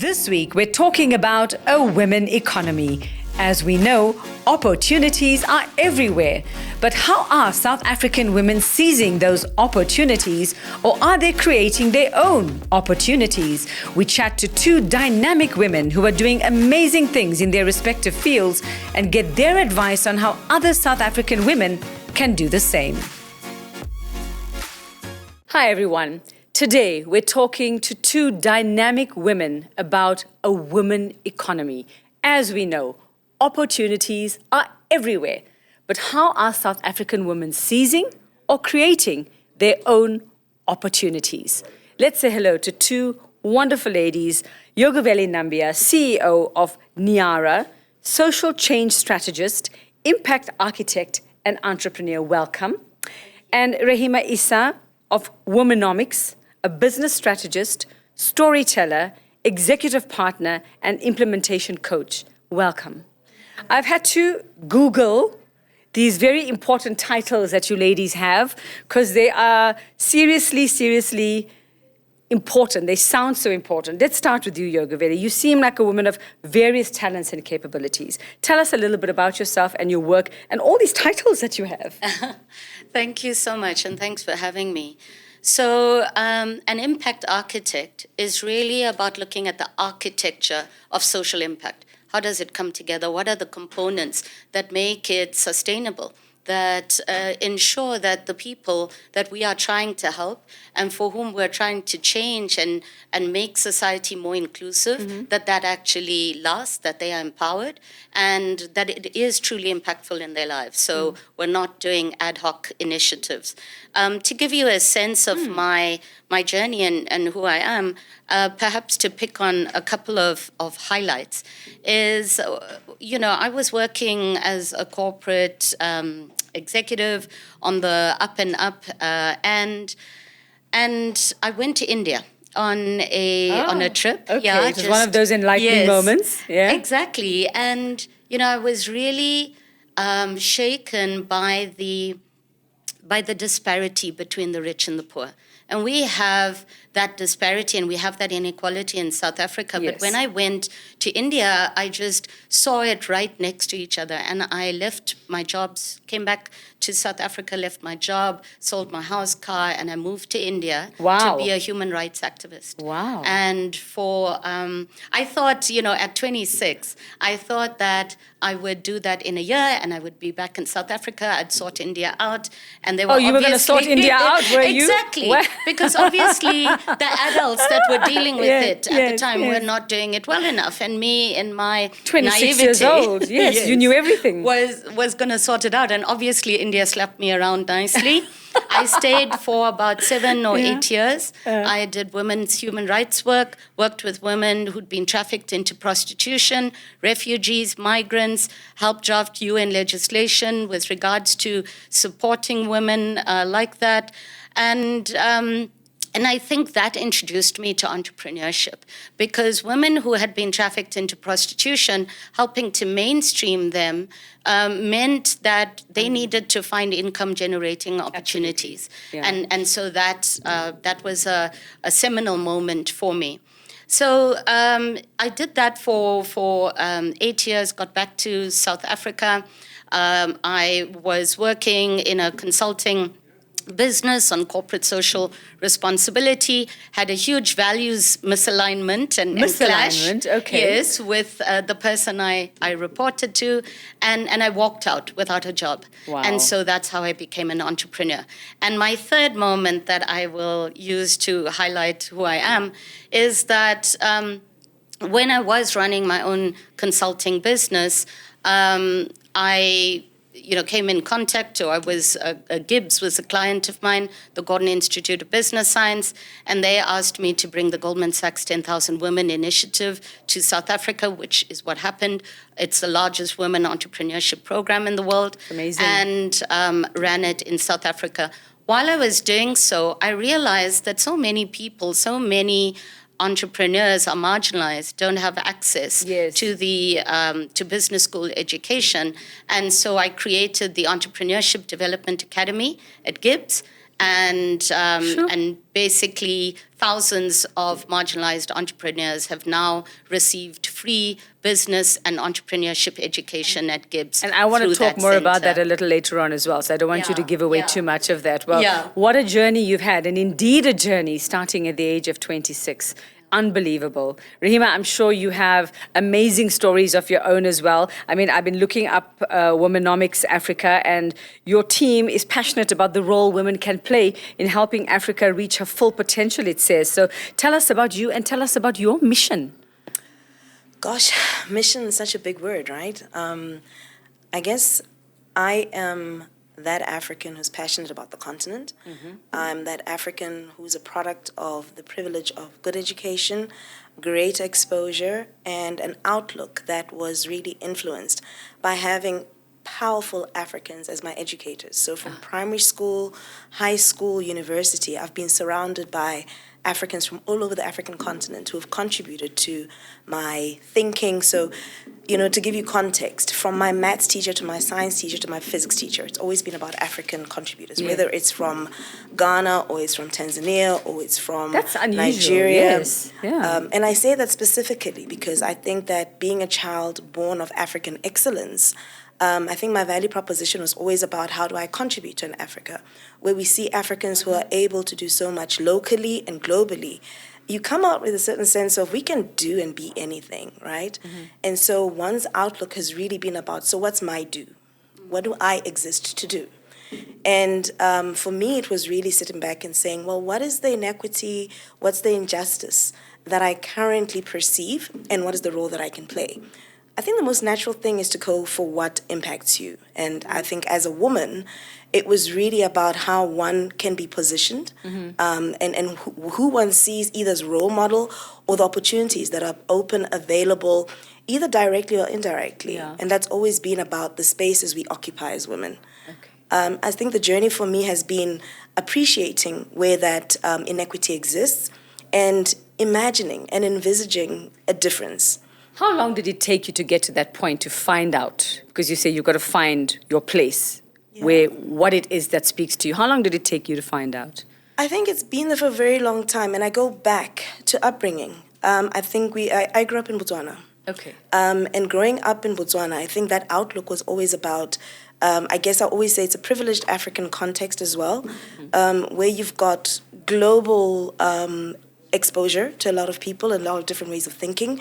This week, we're talking about a women economy. As we know, opportunities are everywhere. But how are South African women seizing those opportunities, or are they creating their own opportunities? We chat to two dynamic women who are doing amazing things in their respective fields and get their advice on how other South African women can do the same. Hi, everyone. Today, we're talking to two dynamic women about a women economy. As we know, opportunities are everywhere. But how are South African women seizing or creating their own opportunities? Let's say hello to two wonderful ladies, Yogaveli Nambia, CEO of Niara, social change strategist, impact architect, and entrepreneur. Welcome. And Rahima Issa of Womenomics, a business strategist, storyteller, executive partner, and implementation coach. Welcome. I've had to Google these very important titles that you ladies have because they are seriously important. They sound so important. Let's start with you, Yogaveli. You seem like a woman of various talents and capabilities. Tell us a little bit about yourself and your work and all these titles that you have. Thank you so much, and thanks for having me. So an impact architect is really about looking at the architecture of social impact. How does it come together? What are the components that make it sustainable, that ensure that the people that we are trying to help and for whom we're trying to change and make society more inclusive, that actually lasts, that they are empowered, and that it is truly impactful in their lives. So we're not doing ad hoc initiatives. To give you a sense of my journey and who I am, perhaps to pick on a couple of highlights, is, I was working as a corporate executive on the up and up, and I went to India on a trip. Okay, yeah, it was one of those enlightening moments. Yeah, exactly. And I was really shaken by the disparity between the rich and the poor. And we have that disparity and we have that inequality in South Africa. Yes. But when I went to India, I just saw it right next to each other. And I left my jobs, came back to South Africa, left my job, sold my house, car, and I moved to India to be a human rights activist. Wow. And I thought, at 26, I thought that I would do that in a year and I would be back in South Africa. I'd sort India out. And they were you were going to sort India out, were you? Exactly. Because obviously the adults that were dealing with it at the time were not doing it well enough. And me, in my 26 naivety, years old, yes, you knew everything. Was going to sort it out. And obviously India slapped me around nicely. I stayed for about 7 or 8 years. I did women's human rights work, worked with women who'd been trafficked into prostitution, refugees, migrants, helped draft UN legislation with regards to supporting women like that. And I think that introduced me to entrepreneurship, because women who had been trafficked into prostitution, helping to mainstream them meant that they needed to find income-generating opportunities. Yeah. And so that was a seminal moment for me. So I did that for 8 years, got back to South Africa. I was working in a consulting business on corporate social responsibility, had a huge values misalignment and clash, okay. Yes, with the person I reported to, and I walked out without a job. Wow. And so that's how I became an entrepreneur. And my third moment that I will use to highlight who I am is that when I was running my own consulting business, I came in contact, or I was, Gibbs was a client of mine, the Gordon Institute of Business Science, and they asked me to bring the Goldman Sachs 10,000 Women Initiative to South Africa, which is what happened. It's the largest women entrepreneurship program in the world. Amazing. And ran it in South Africa. While I was doing so, I realized that so many people, so many entrepreneurs are marginalized, don't have access to the to business school education. And so I created the Entrepreneurship Development Academy at Gibbs, and basically thousands of marginalized entrepreneurs have now received free business and entrepreneurship education at Gibbs. And I want to through talk that more about center. that a little later on as well. So I don't want you to Yeah, give away yeah. too much of that. Well, Yeah. what a journey you've had, and indeed a journey starting at the age of 26. Unbelievable. Rahima, I'm sure you have amazing stories of your own as well. I mean, I've been looking up Womenomics Africa, and your team is passionate about the role women can play in helping Africa reach her full potential, it says. So tell us about you and tell us about your mission. Gosh, mission is such a big word, right? I guess I am that African who's passionate about the continent. I'm that African who's a product of the privilege of good education, great exposure, and an outlook that was really influenced by having powerful Africans as my educators. So from primary school, high school, university, I've been surrounded by Africans from all over the African continent who have contributed to my thinking. So, to give you context, from my maths teacher to my science teacher to my physics teacher, it's always been about African contributors, whether it's from Ghana or it's from Tanzania or it's from That's unusual, Nigeria. yes. Yeah. And I say that specifically because I think that being a child born of African excellence, I think my value proposition was always about how do I contribute to an Africa where we see Africans who are able to do so much locally and globally. You come out with a certain sense of we can do and be anything, right? And so one's outlook has really been about, so what's my do? What do I exist to do? And for me, it was really sitting back and saying, well, what is the inequity? What's the injustice that I currently perceive? And what is the role that I can play? I think the most natural thing is to go for what impacts you. And I think as a woman, it was really about how one can be positioned and who one sees either as role model or the opportunities that are open, available, either directly or indirectly. Yeah. And that's always been about the spaces we occupy as women. I think the journey for me has been appreciating where that inequity exists and imagining and envisaging a difference. How long did it take you to get to that point to find out? Because you say you've got to find your place, where what it is that speaks to you. How long did it take you to find out? I think it's been there for a very long time, and I go back to upbringing. I think I grew up in Botswana. Okay. And growing up in Botswana, I think that outlook was always about, I guess I always say it's a privileged African context as well, where you've got global exposure to a lot of people, a lot of different ways of thinking.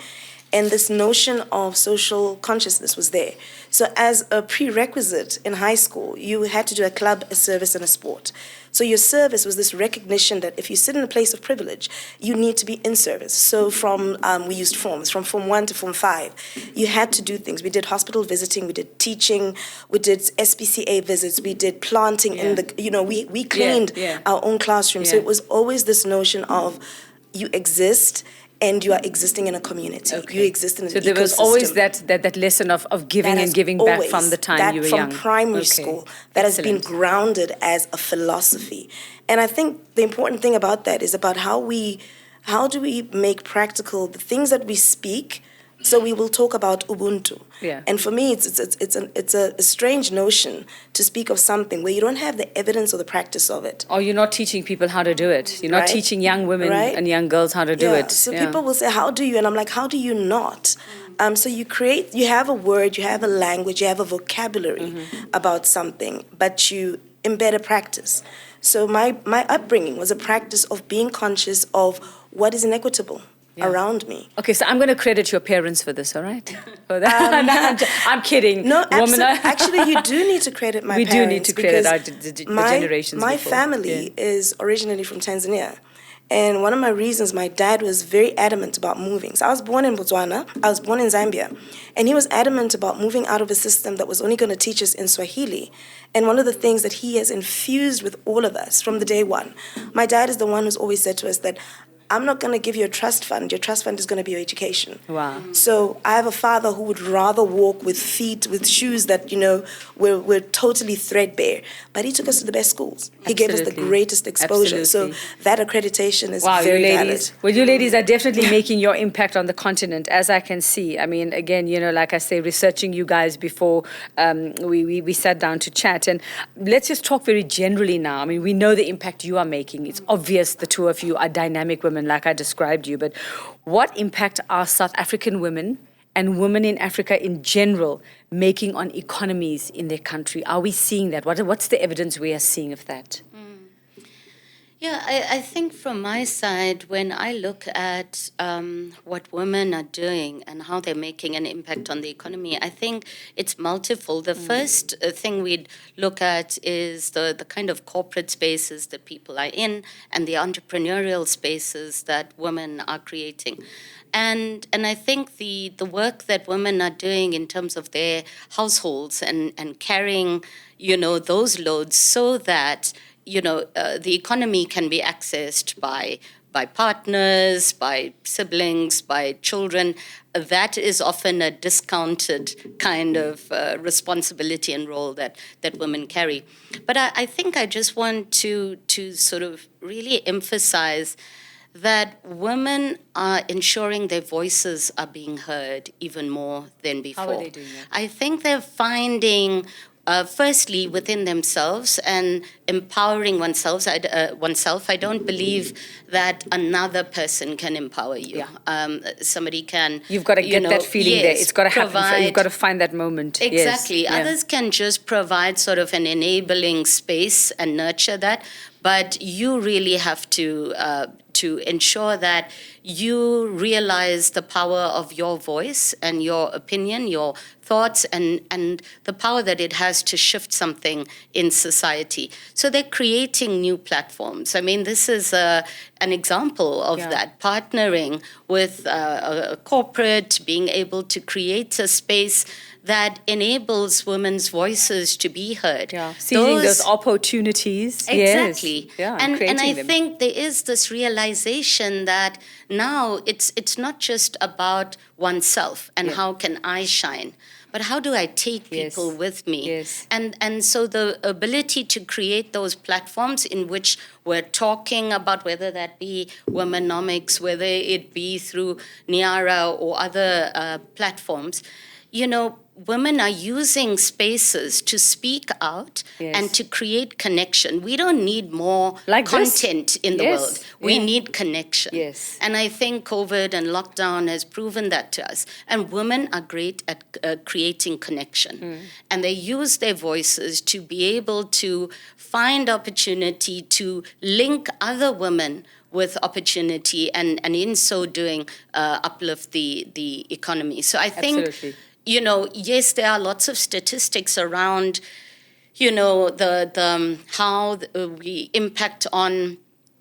And this notion of social consciousness was there. So as a prerequisite in high school, you had to do a club, a service, and a sport. So your service was this recognition that if you sit in a place of privilege, you need to be in service. So we used forms, from Form 1 to Form 5. You had to do things. We did hospital visiting, we did teaching, we did SPCA visits, we did planting in the, we cleaned our own classroom. So it was always this notion of you exist and you are existing in a community. Okay. You exist in an ecosystem. So there was always that lesson of giving and giving back from the time you were young. From primary school, that has been grounded as a philosophy. And I think the important thing about that is about how do we make practical the things that we speak. So we will talk about Ubuntu. Yeah. And for me, it's a strange notion to speak of something where you don't have the evidence or the practice of it. Or you're not teaching people how to do it. You're not teaching young women and young girls how to do it. So people will say, how do you? And I'm like, how do you not? So you have a word, you have a language, you have a vocabulary about something, but you embed a practice. So my upbringing was a practice of being conscious of what is inequitable around me. Okay, so I'm going to credit your parents for this, all right? For that. I'm kidding. No, actually, you do need to credit my parents. We do need to credit the generations My before. family is originally from Tanzania. And one of my reasons, my dad was very adamant about moving. So I was born in Botswana, I was born in Zambia, and he was adamant about moving out of a system that was only going to teach us in Swahili. And one of the things that he has infused with all of us from the day one, my dad is the one who's always said to us that I'm not going to give you a trust fund. Your trust fund is going to be your education. Wow. So I have a father who would rather walk with feet, with shoes that, were totally threadbare. But he took us to the best schools. He gave us the Absolutely. greatest exposure. Absolutely. So that accreditation is Wow, very you ladies. valid. Well, you ladies are definitely making your impact on the continent, as I can see. I mean, again, like I say, researching you guys before we sat down to chat. And let's just talk very generally now. I mean, we know the impact you are making. It's obvious the two of you are dynamic women, like I described you. But what impact are South African women and women in Africa in general making on economies in their country? Are we seeing that? What's the evidence we are seeing of that? Yeah, I think from my side, when I look at what women are doing and how they're making an impact on the economy, I think it's multiple. The first thing we'd look at is the kind of corporate spaces that people are in and the entrepreneurial spaces that women are creating. And I think the work that women are doing in terms of their households and carrying, those loads so that the economy can be accessed by partners, by siblings, by children. That is often a discounted kind of responsibility and role that women carry. But I think I just want to sort of really emphasize that women are ensuring their voices are being heard even more than before. How are they doing that? I think they're finding firstly, within themselves and empowering oneself. I don't believe that another person can empower you. Yeah. Somebody can. You've got to get that feeling there. It's got to happen. Provide, you've got to find that moment. Exactly. Yes. Others can just provide sort of an enabling space and nurture that. But you really have to ensure that you realize the power of your voice and your opinion, your thoughts, and the power that it has to shift something in society. So they're creating new platforms. I mean, this is an example of that, partnering with a corporate, being able to create a space that enables women's voices to be heard. Yeah, seizing those opportunities. Exactly. Yes. Yeah, and I think there is this realization that now it's not just about oneself and how can I shine, but how do I take people with me? Yes. And so the ability to create those platforms in which we're talking about, whether that be womenomics, whether it be through Niara or other platforms, women are using spaces to speak out and to create connection. We don't need more content in the world. We need connection. Yes. And I think COVID and lockdown has proven that to us. And women are great at creating connection. And they use their voices to be able to find opportunity to link other women with opportunity and in so doing uplift the economy. So I think... Absolutely. Yes, there are lots of statistics around, the how we impact on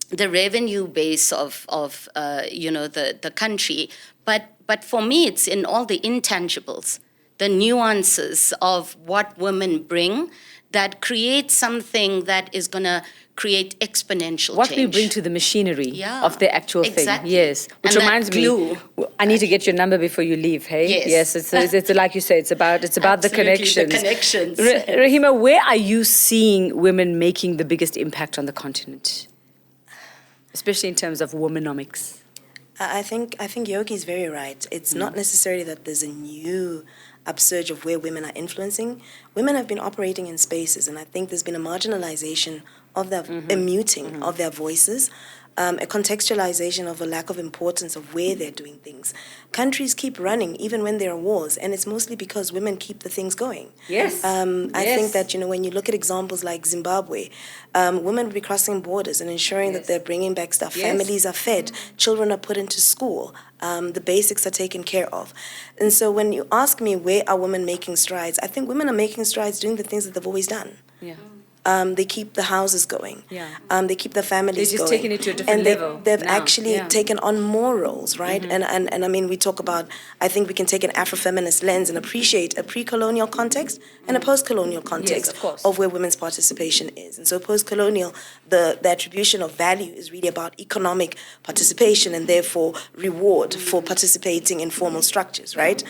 the revenue base of the country. But for me, it's in all the intangibles, the nuances of what women bring that create something that is going to create exponential what change. we bring to the machinery of the actual thing. Yes. Which and reminds me, I need to get your number before you leave, hey? Yes. It's like you say, it's about the connections. The connections. Rahima, where are you seeing women making the biggest impact on the continent? Especially in terms of womenomics. I think Yogi's very right. It's not necessarily that there's a new upsurge of where women are influencing. Women have been operating in spaces, and I think there's been a marginalization of their, a muting of their voices, a contextualization of a lack of importance of where they're doing things. Countries keep running even when there are wars, and it's mostly because women keep the things going. Yes. I think that, when you look at examples like Zimbabwe, women will be crossing borders and ensuring that they're bringing back stuff. Families are fed, children are put into school, the basics are taken care of. And so when you ask me where are women making strides, I think women are making strides doing the things that they've always done. Yeah. They keep the houses going. Yeah. They keep the families They're just going. taking it to a different and level they've now. actually Yeah. taken on more roles, right? And I mean, we talk about, I think we can take an Afrofeminist lens and appreciate a pre-colonial context and a post-colonial context of course. of where women's participation is. And so post-colonial, the attribution of value is really about economic participation and therefore reward for participating in formal structures, right?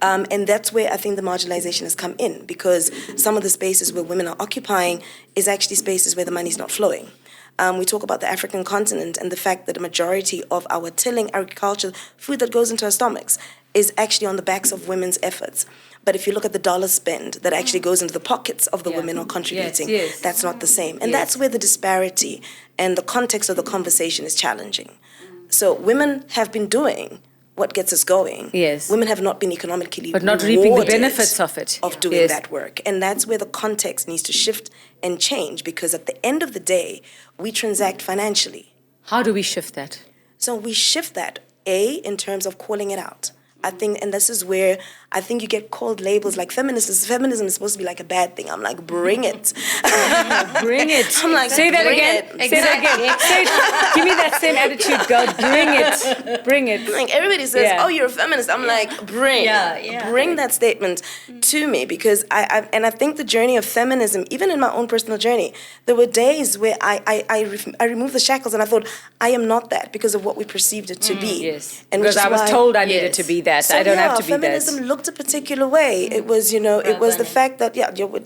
And that's where I think the marginalization has come in, because some of the spaces where women are occupying is actually spaces where the money's not flowing. We talk about the African continent and the fact that a majority of our tilling agriculture, food that goes into our stomachs, is actually on the backs of women's efforts. But if you look at the dollar spend that actually goes into the pockets of the women who are contributing, Yes. that's not the same. And that's where the disparity and the context of the conversation is challenging. So women have been doing what gets us going. Yes. Women have not been economically But not reaping the rewarded benefits of it. of doing Yes. that work. And that's where the context needs to shift and change, because at the end of the day, we transact financially. How do we shift that? So we shift that, in terms of calling it out. I think, and this is where I think you get called labels like feminists. Feminism is supposed to be like a bad thing. I'm like, bring it. Bring it. I'm like, say that bring again. it. Say that again. Say it. Give me that same attitude, girl. Bring it. Bring it. Like everybody says, Yeah. oh, you're a feminist. I'm like, bring that statement to me, because I think the journey of feminism, even in my own personal journey, there were days where I removed the shackles and I thought, I am not that because of what we perceived it to be. Yes. And Because which is I was why- told I needed to be that. So I don't have to be feminism that. looked a particular way. It was, it was the fact that,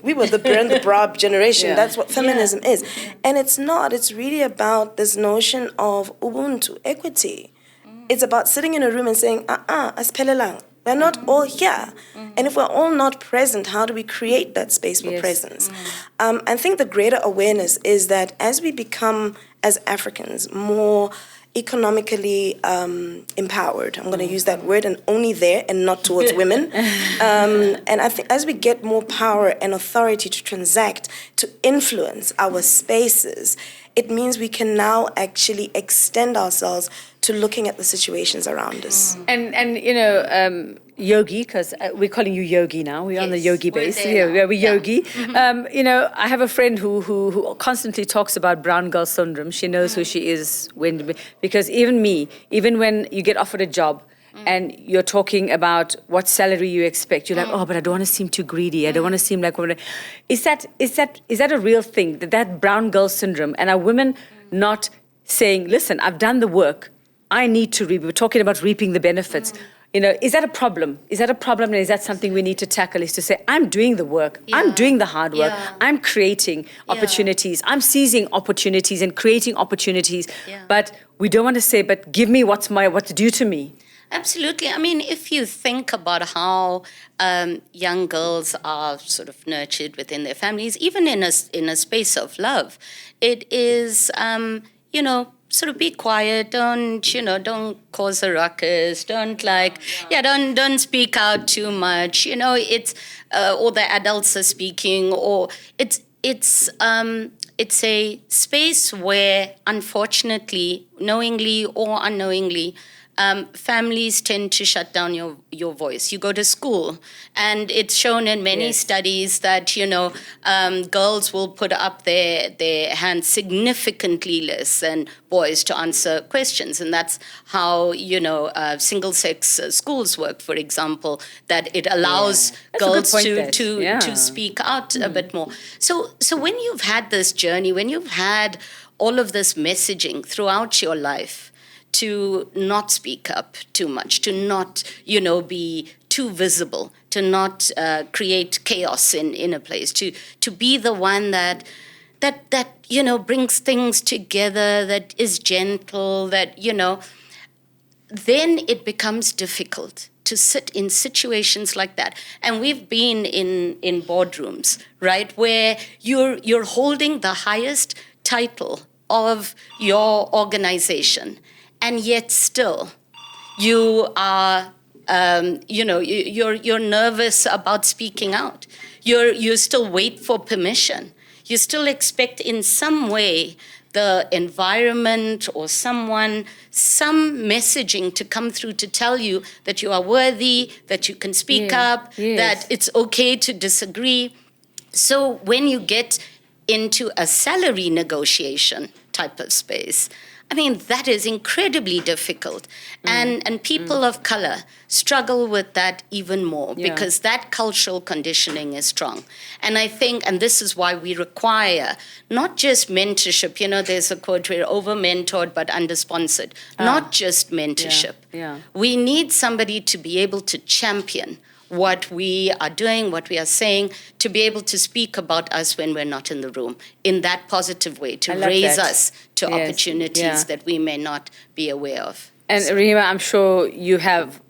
we were the Brand the Bra generation. Yeah. That's what feminism is. And it's not. It's really about this notion of Ubuntu, equity. It's about sitting in a room and saying, asipelelang. We're not all here. And if we're all not present, how do we create that space for presence? I think the greater awareness is that as we become, as Africans, more economically empowered. I'm going to use that word, and only there and not towards women. And I think as we get more power and authority to transact, to influence our spaces, it means we can now actually extend ourselves to looking at the situations around us. And Yogi, because we're calling you Yogi now. We're on the Yogi we're base. there now. We're Yogi. I have a friend who constantly talks about brown girl syndrome. She knows who she is because even when you get offered a job, and you're talking about what salary you expect, you're like, oh, but I don't want to seem too greedy. I don't want to seem like women. Is that a real thing? That brown girl syndrome, and are women not saying, listen, I've done the work. I need to reap. We're talking about reaping the benefits. Is that a problem? Is that a problem, and is that something we need to tackle? Is to say, I'm doing the work. Yeah. I'm doing the hard work. Yeah. I'm creating opportunities. I'm seizing opportunities and creating opportunities. Yeah. But we don't want to say, but give me what's due to me. Absolutely. I mean, if you think about how young girls are sort of nurtured within their families, even in a space of love, it is, sort of be quiet. Don't cause a ruckus. Don't don't speak out too much. It's or the adults are speaking, or it's a space where, unfortunately, knowingly or unknowingly, families tend to shut down your voice. You go to school, and it's shown in many studies that, girls will put up their hands significantly less than boys to answer questions. And that's how, single-sex schools work, for example, that it allows girls to speak out a bit more. So when you've had this journey, when you've had all of this messaging throughout your life, to not speak up too much, to not, be too visible, to not create chaos in a place, to be the one that brings things together, that is gentle, that, then it becomes difficult to sit in situations like that. And we've been in boardrooms, right, where you're holding the highest title of your organization, and yet still you are, you're nervous about speaking out. You still wait for permission. You still expect in some way the environment or some messaging to come through to tell you that you are worthy, that you can speak up, that it's okay to disagree. So when you get into a salary negotiation type of space, I mean, that is incredibly difficult. And people of color struggle with that even more because that cultural conditioning is strong. And I think, and this is why we require not just mentorship. You know, there's a quote, we're over-mentored but under-sponsored. Not just mentorship. We need somebody to be able to champion what we are doing, what we are saying, to be able to speak about us when we're not in the room in that positive way, to raise us to opportunities that we may not be aware of. And Rahima, I'm sure you have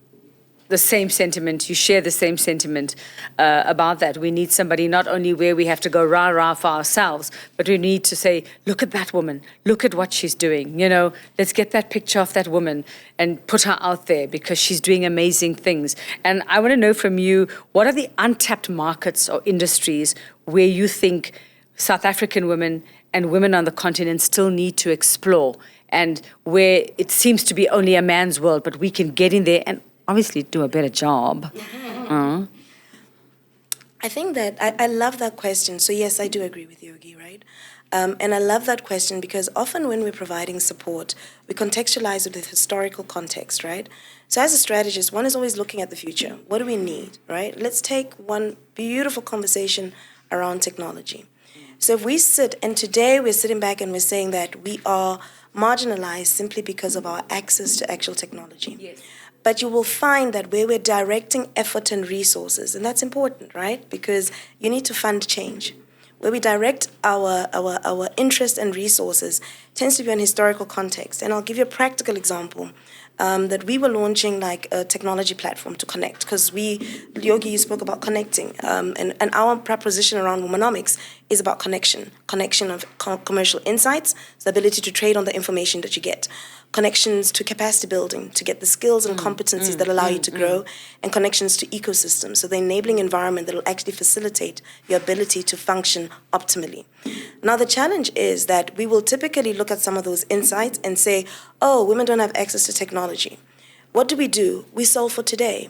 the same sentiment, you share the same sentiment about that. We need somebody not only where we have to go rah-rah for ourselves, but we need to say, look at that woman, look at what she's doing, you know, let's get that picture of that woman and put her out there because she's doing amazing things. And I want to know from you, what are the untapped markets or industries where you think South African women and women on the continent still need to explore, and where it seems to be only a man's world, but we can get in there and obviously do a better job. I think that I love that question. So yes, I do agree with Yogi, right? And I love that question because often when we're providing support, we contextualize it with historical context, right? So as a strategist, one is always looking at the future. What do we need, right? Let's take one beautiful conversation around technology. So if we sit, and today we're sitting back and we're saying that we are marginalized simply because of our access to actual technology. Yes. But you will find that where we're directing effort and resources, and that's important, right? Because you need to fund change. Where we direct our interest and resources tends to be on historical context. And I'll give you a practical example. That we were launching like a technology platform to connect, because Yogi, you spoke about connecting, and our proposition around womanomics is about connection of commercial insights, the ability to trade on the information that you get, connections to capacity building, to get the skills and competencies that allow you to grow, and connections to ecosystems, so the enabling environment that will actually facilitate your ability to function optimally. Now, the challenge is that we will typically look at some of those insights and say, oh, women don't have access to technology. What do? We solve for today.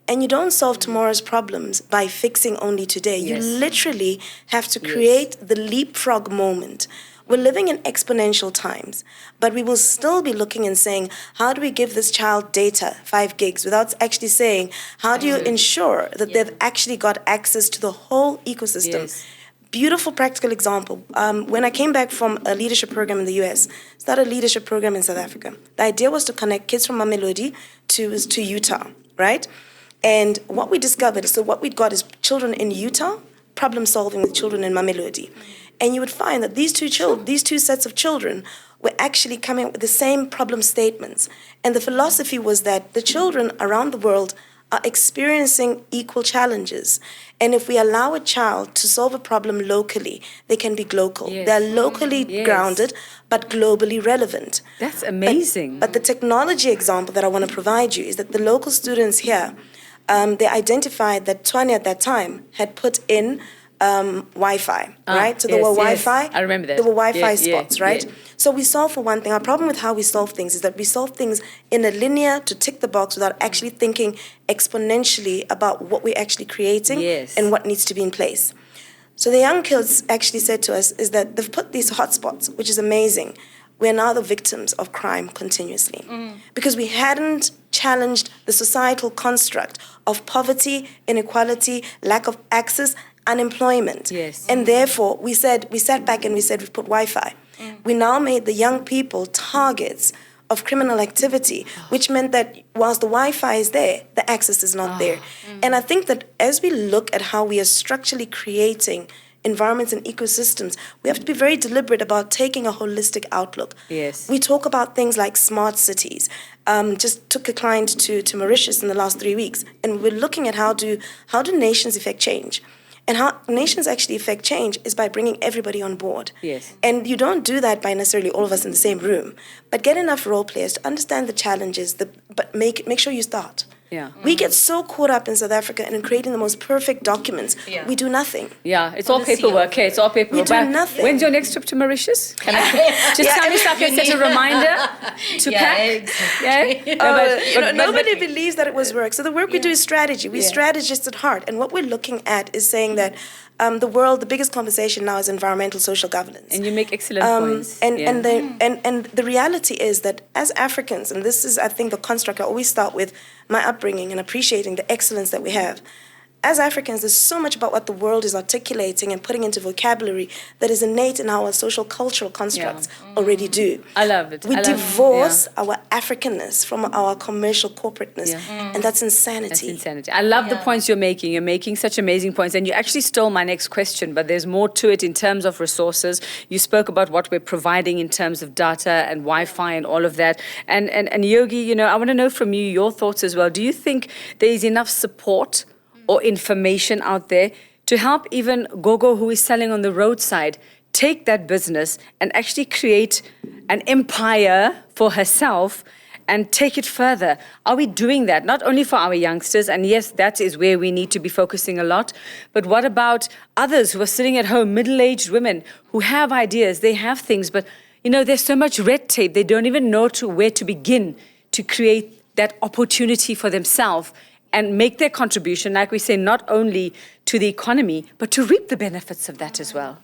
And you don't solve tomorrow's problems by fixing only today. You literally have to create the leapfrog moment. We're living in exponential times, but we will still be looking and saying, how do we give this child data, 5 gigs, without actually saying, how do you ensure that they've actually got access to the whole ecosystem? Beautiful practical example. When I came back from a leadership program in the US, started a leadership program in South Africa. The idea was to connect kids from Mamelodi to Utah, right? And what we discovered, so what we'd got is children in Utah, problem solving with children in Mamelodi. And you would find that these two sets of children were actually coming up with the same problem statements. And the philosophy was that the children around the world are experiencing equal challenges. And if we allow a child to solve a problem locally, they can be global. They're locally grounded, but globally relevant. That's amazing. But the technology example that I want to provide you is that the local students here, they identified that Tanya at that time had put in Wi-Fi, right? So there were Wi-Fi. I remember that. There were Wi-Fi spots, right? So we solve for one thing. Our problem with how we solve things is that we solve things in a linear to tick the box without actually thinking exponentially about what we're actually creating and what needs to be in place. So the young kids actually said to us is that they've put these hotspots, which is amazing. We're now the victims of crime continuously because we hadn't challenged the societal construct of poverty, inequality, lack of access, unemployment. And therefore, we sat back and we said, we've put Wi-Fi. We now made the young people targets of criminal activity, which meant that whilst the Wi-Fi is there, the access is not there. And I think that as we look at how we are structurally creating environments and ecosystems, we have to be very deliberate about taking a holistic outlook. We talk about things like smart cities. Just took a client to Mauritius in the last 3 weeks, and we're looking at how do nations effect change. And how nations actually affect change is by bringing everybody on board. And you don't do that by necessarily all of us in the same room, but get enough role players to understand the challenges, but make sure you start. We get so caught up in South Africa and in creating the most perfect documents. We do nothing. It's all paperwork. It's all paperwork. We do nothing. When's your next trip to Mauritius? Can I just tell me so I can set a reminder to pack? Nobody believes that it was work. So the work we do is strategy. We're strategists at heart. And what we're looking at is saying that the biggest conversation now is environmental social governance. And you make excellent points. And the reality is that as Africans, and this is, I think, the construct I always start with my upbringing and appreciating the excellence that we have. As Africans, there's so much about what the world is articulating and putting into vocabulary that is innate in our social cultural constructs already do. I love it. We divorce our Africanness from our commercial corporateness, and that's insanity. That's insanity. I love the points you're making. You're making such amazing points. And you actually stole my next question, but there's more to it in terms of resources. You spoke about what we're providing in terms of data and Wi-Fi and all of that. And Yogi, you know, I want to know from you your thoughts as well. Do you think there is enough support or information out there to help even Gogo, who is selling on the roadside, take that business and actually create an empire for herself and take it further? Are we doing that? Not only for our youngsters, and yes, that is where we need to be focusing a lot, but what about others who are sitting at home, middle-aged women who have ideas, they have things, but you know, there's so much red tape, they don't even know where to begin to create that opportunity for themselves and make their contribution, like we say, not only to the economy, but to reap the benefits of that as well.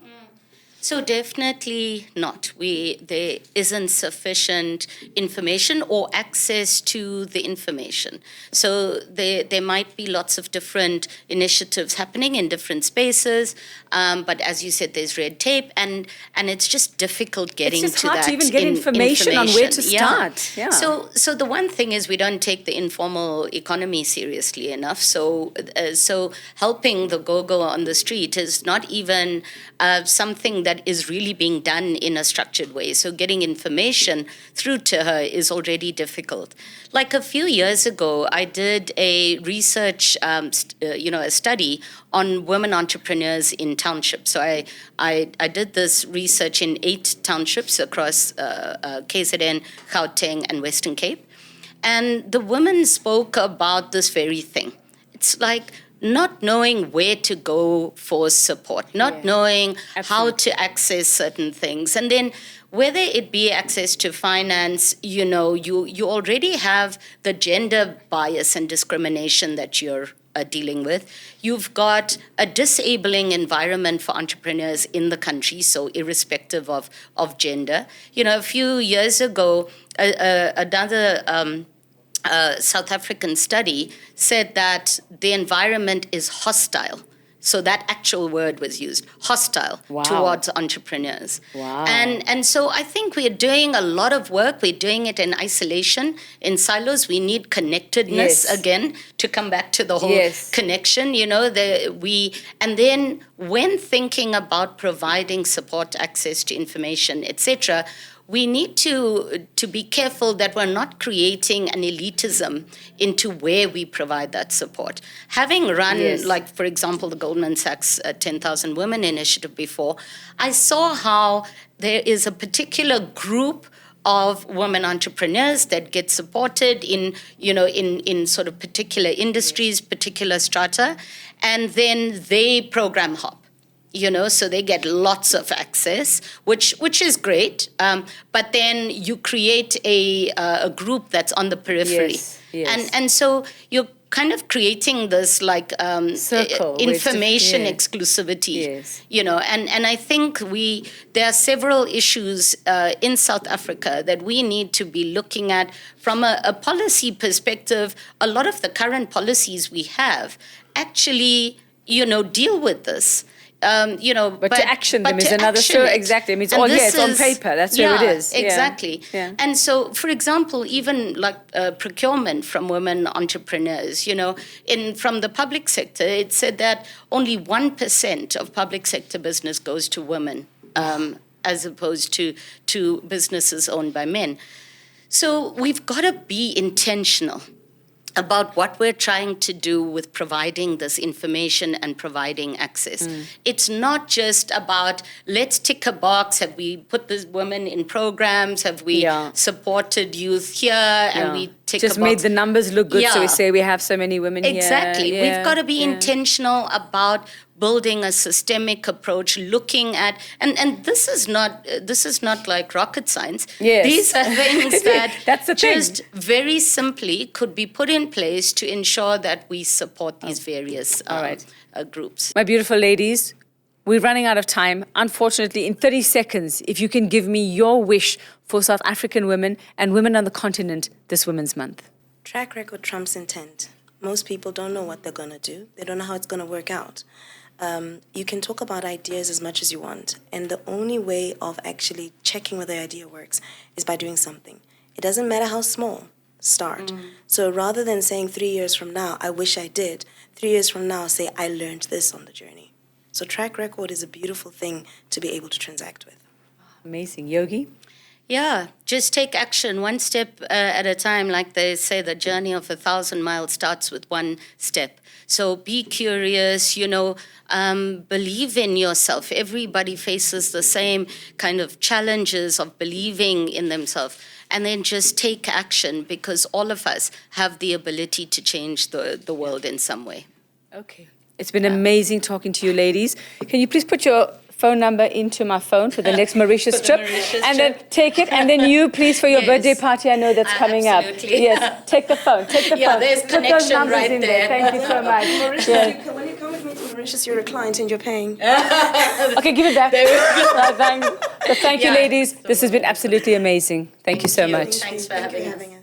So definitely not. There isn't sufficient information or access to the information. So there might be lots of different initiatives happening in different spaces, but as you said, there's red tape, and it's just difficult getting to that. It's just hard to even get information on where to start. Yeah. So the one thing is we don't take the informal economy seriously enough. So helping the go-go on the street is not even something that is really being done in a structured way. So getting information through to her is already difficult. Like a few years ago, I did a research, a study on women entrepreneurs in townships. So I did this research in 8 townships across KZN, Gauteng, and Western Cape. And the women spoke about this very thing. It's like not knowing where to go for support, not knowing how to access certain things. And then whether it be access to finance, you know, you already have the gender bias and discrimination that you're dealing with. You've got a disabling environment for entrepreneurs in the country, so irrespective of gender. You know, a few years ago, another South African study said that the environment is hostile. So that actual word was used, hostile towards entrepreneurs. Wow. And so I think we are doing a lot of work. We're doing it in isolation, in silos. We need connectedness again to come back to the whole connection. You know, and then when thinking about providing support, access to information, etc., we need to be careful that we're not creating an elitism into where we provide that support. Having run, like, for example, the Goldman Sachs 10,000 Women Initiative before, I saw how there is a particular group of women entrepreneurs that get supported in sort of particular industries, particular strata, and then they program hop. You know, so they get lots of access, which is great. But then you create a group that's on the periphery, and so you're kind of creating this like circle, information exclusivity. You know, and I think there are several issues in South Africa that we need to be looking at from a policy perspective. A lot of the current policies we have actually, you know, deal with this. But to action them is another story. Exactly. I mean, it's on paper. That's where it is. Exactly. Yeah. And so, for example, even like procurement from women entrepreneurs, you know, from the public sector, it said that only 1% of public sector business goes to women, as opposed to businesses owned by men. So we've got to be intentional about what we're trying to do with providing this information and providing access. It's not just about, let's tick a box, have we put the women in programs, have we supported youth here, and we tick just a box. Made the numbers look good, so we say we have so many women here. Exactly. We've got to be intentional about building a systemic approach, looking at, and this is not like rocket science. Yes. These are things that That's the just thing. very simply could be put in place to ensure that we support these various groups. My beautiful ladies, we're running out of time. Unfortunately, in 30 seconds, if you can give me your wish for South African women and women on the continent this Women's Month. Track record trumps intent. Most people don't know what they're going to do. They don't know how it's going to work out. You can talk about ideas as much as you want, and the only way of actually checking whether the idea works is by doing something. It doesn't matter how small, start. So rather than saying 3 years from now, I wish I did, 3 years from now, say, I learned this on the journey. So track record is a beautiful thing to be able to transact with. Amazing. Yogi? Yeah, just take action one step at a time. Like they say, the journey of 1,000 miles starts with one step. So be curious, believe in yourself. Everybody faces the same kind of challenges of believing in themselves. And then just take action, because all of us have the ability to change the world in some way. Okay. It's been amazing talking to you, ladies. Can you please put your phone number into my phone for the next Mauritius trip? Then take it, and then you, please, for your birthday party, I know that's coming absolutely. up. Yes, take the phone, take the phone. Yeah, there's Put connection those numbers right in there. Thank you so much. Mauritius, when you come with me to Mauritius, you're a client and you're paying. Okay, give it back. Thank you, ladies. This has been absolutely amazing. Thank you so much. Thanks for having us.